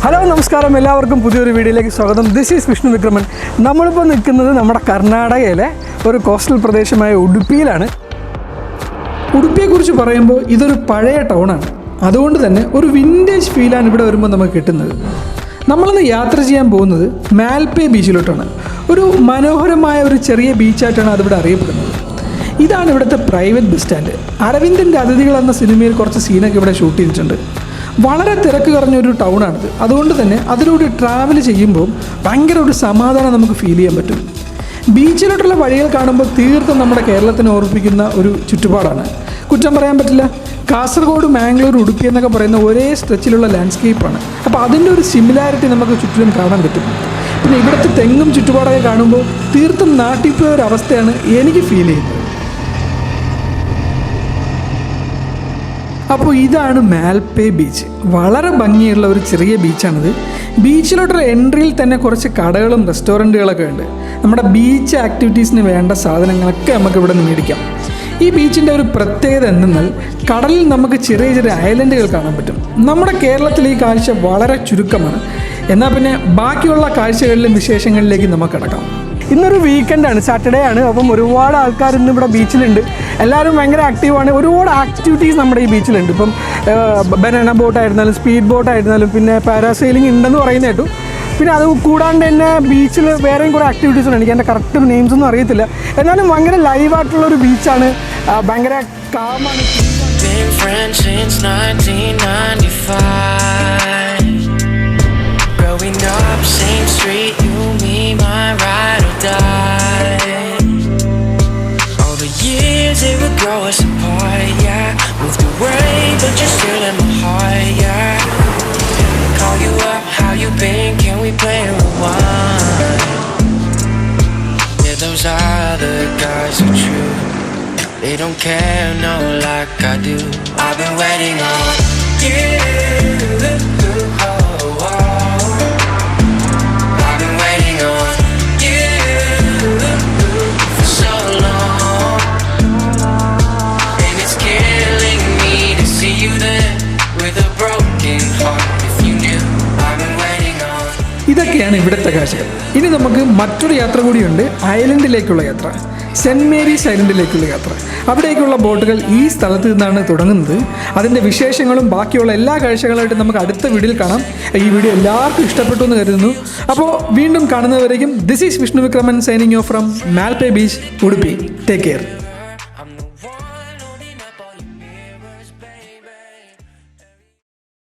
Hello നമസ്കാരം, എല്ലാവർക്കും പുതിയൊരു വീഡിയോയിലേക്ക് സ്വാഗതം. This is Vishnu Vikraman. നമ്മളിപ്പോൾ നിൽക്കുന്നത് നമ്മുടെ കർണാടകയിലെ ഒരു കോസ്റ്റൽ പ്രദേശമായ ഉടുപ്പിയിലാണ്. ഉടുപ്പിയെക്കുറിച്ച് പറയുമ്പോൾ ഇതൊരു പഴയ ടൗണാണ്. അതുകൊണ്ട് തന്നെ ഒരു വിൻറ്റേജ് ഫീലാണ് ഇവിടെ വരുമ്പോൾ നമുക്ക് കിട്ടുന്നത്. നമ്മളിന്ന് യാത്ര ചെയ്യാൻ പോകുന്നത് മാൽപെ ബീച്ചിലോട്ടാണ്. ഒരു മനോഹരമായ ഒരു ചെറിയ ബീച്ചായിട്ടാണ് അതിവിടെ അറിയപ്പെടുന്നത്. ഇതാണ് ഇവിടുത്തെ പ്രൈവറ്റ് ബസ് സ്റ്റാൻഡ്. അരവിന്ദൻ്റെ അതിഥികൾ എന്ന സിനിമയിൽ കുറച്ച് സീനൊക്കെ ഇവിടെ ഷൂട്ട് ചെയ്തിട്ടുണ്ട്. വളരെ തിരക്ക് കുറഞ്ഞൊരു ടൗണാണിത്. അതുകൊണ്ട് തന്നെ അതിലൂടെ ട്രാവൽ ചെയ്യുമ്പോൾ ഭയങ്കര ഒരു സമാധാനം നമുക്ക് ഫീൽ ചെയ്യാൻ പറ്റും. ബീച്ചിലോട്ടുള്ള വഴികൾ കാണുമ്പോൾ തീർത്തും നമ്മുടെ കേരളത്തിനെ ഓർമ്മിപ്പിക്കുന്ന ഒരു ചുറ്റുപാടാണ്. കുറ്റം പറയാൻ പറ്റില്ല. കാസർഗോഡ്, മാംഗ്ലൂർ, ഉടുപ്പി എന്നൊക്കെ പറയുന്ന ഒരേ സ്ട്രെച്ചിലുള്ള ലാൻഡ്സ്കേപ്പാണ്. അപ്പോൾ അതിൻ്റെ ഒരു സിമിലാരിറ്റി നമുക്ക് ചുറ്റിലും കാണാൻ പറ്റും. പിന്നെ ഇവിടുത്തെ തെങ്ങും ചുറ്റുപാടൊക്കെ കാണുമ്പോൾ തീർത്തും നാട്ടിൽ പോയ ഒരു അവസ്ഥയാണ് എനിക്ക് ഫീൽ ചെയ്യുന്നത്. അപ്പോൾ ഇതാണ് മാൽപെ ബീച്ച്. വളരെ ഭംഗിയുള്ള ഒരു ചെറിയ ബീച്ചാണിത്. ബീച്ചിലോട്ടുള്ള എൻട്രിയിൽ തന്നെ കുറച്ച് കടകളും റെസ്റ്റോറൻറ്റുകളൊക്കെ ഉണ്ട്. നമ്മുടെ ബീച്ച് ആക്ടിവിറ്റീസിന് വേണ്ട സാധനങ്ങളൊക്കെ നമുക്ക് ഇവിടെ നിന്ന് മേടിക്കാം. ഈ ബീച്ചിൻ്റെ ഒരു പ്രത്യേകത എന്തെന്നാൽ കടലിൽ നമുക്ക് ചെറിയ ചെറിയ ഐലൻഡുകൾ കാണാൻ പറ്റും. നമ്മുടെ കേരളത്തിൽ ഈ കാഴ്ച വളരെ ചുരുക്കമാണ്. എന്നാൽ പിന്നെ ബാക്കിയുള്ള കാഴ്ചകളിലും വിശേഷങ്ങളിലേക്ക് നമുക്ക് കിടക്കാം. ഇന്നൊരു വീക്കെൻഡാണ്, സാറ്റർഡേ ആണ്. അപ്പം ഒരുപാട് ആൾക്കാർ ഇന്ന് ഇവിടെ ബീച്ചിലുണ്ട്. എല്ലാവരും ഭയങ്കര ആക്റ്റീവാണ്. ഒരുപാട് ആക്ടിവിറ്റീസ് നമ്മുടെ ഈ ബീച്ചിലുണ്ട്. ഇപ്പം ബനാന ബോട്ടായിരുന്നാലും സ്പീഡ് ബോട്ടായിരുന്നാലും പിന്നെ പാരാസെയിലിംഗ് ഉണ്ടെന്ന് പറയുന്നത് കേട്ടു. പിന്നെ അത് കൂടാണ്ട് തന്നെ ബീച്ചിൽ വേറെയും കുറേ ആക്ടിവിറ്റീസ് ഉണ്ട്. എനിക്ക് എൻ്റെ കറക്റ്റ് നെയിംസ് ഒന്നും അറിയത്തില്ല. എന്നാലും ഭയങ്കര ലൈവായിട്ടുള്ളൊരു ബീച്ചാണ്. ഭയങ്കര കാമാണ്. Growing up, same street, you, me, my ride or die. All the years it would grow us apart, yeah. Moved away, but you're still in my heart, yeah. Call you up, how you been? Can we play a rewind? Yeah, those other guys are true. They don't care, no, like I do. I've been waiting on you. ഇതൊക്കെയാണ് ഇവിടുത്തെ കാഴ്ചകൾ. ഇനി നമുക്ക് മറ്റൊരു യാത്ര കൂടിയുണ്ട്, ഐലൻഡിലേക്കുള്ള യാത്ര. Cent Mary's ഐലൻഡിലേക്കുള്ള യാത്ര. അവിടേക്കുള്ള ബോട്ടുകൾ ഈ സ്ഥലത്ത് നിന്നാണ് തുടങ്ങുന്നത്. അതിൻ്റെ വിശേഷങ്ങളും ബാക്കിയുള്ള എല്ലാ കാഴ്ചകളായിട്ട് നമുക്ക് അടുത്ത വീഡിയോയിൽ കാണാം. ഈ വീഡിയോ എല്ലാവർക്കും ഇഷ്ടപ്പെട്ടു എന്ന് കരുതുന്നു. അപ്പോൾ വീണ്ടും കാണുന്നവരേക്കും this is Vishnu Vikraman signing off from Malpe beach, Udupi. Take care.